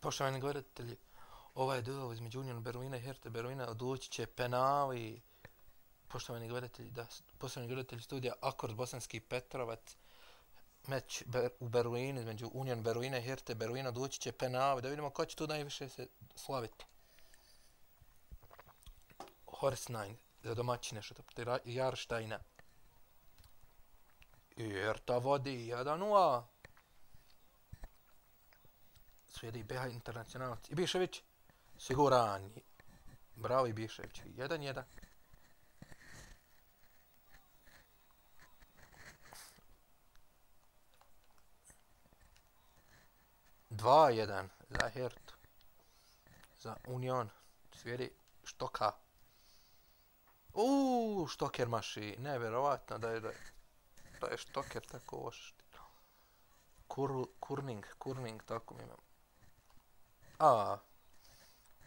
Poštovani gledatelji, ovaj duel između Union Berlina i Hertha Berlina odlučit će penali. Poštovani gledatelji studija Akord Bosanski Petrovac, meč u Berlinu između Union Berlina i Hertha Berlina odlučit će penali. Da vidimo ko će tu najviše se slaviti. Horst 9 za domaćine što protiv Jarštajna. I Hertha vodi 1:0. Slijedi BH Internacionalac. Ibišević, siguran. Bravo Ibišević. 1:1. Dva jedan za Hertu. Za Union. Slijedi Štoka. Štoker maši. Nevjerovatno da je Štoker tako ošti. Kurning, tako mi imam.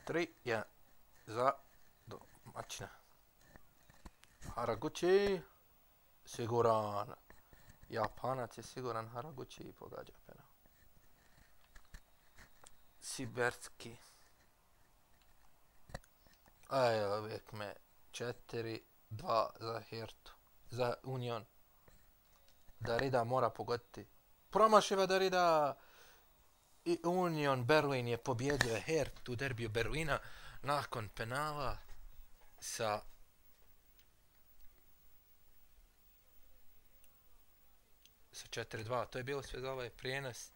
3-1 za domaćina. Haraguchi, siguran. Japanac je siguran, Haraguchi i pogađa penal. Siberski. Uvijek me 4-2 za Hertu. Za Union. Darida mora pogoditi. Promašiva Darida. I Union Berlin je pobjedio Hertu u derbiju Berlina nakon penala sa 4:2. To je bilo sve za ovaj prijenos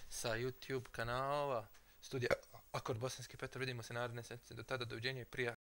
sa YouTube kanala Studija Akord Bosanski Petar. Vidimo se naredne sedmice. Do tada doviđenja i prija.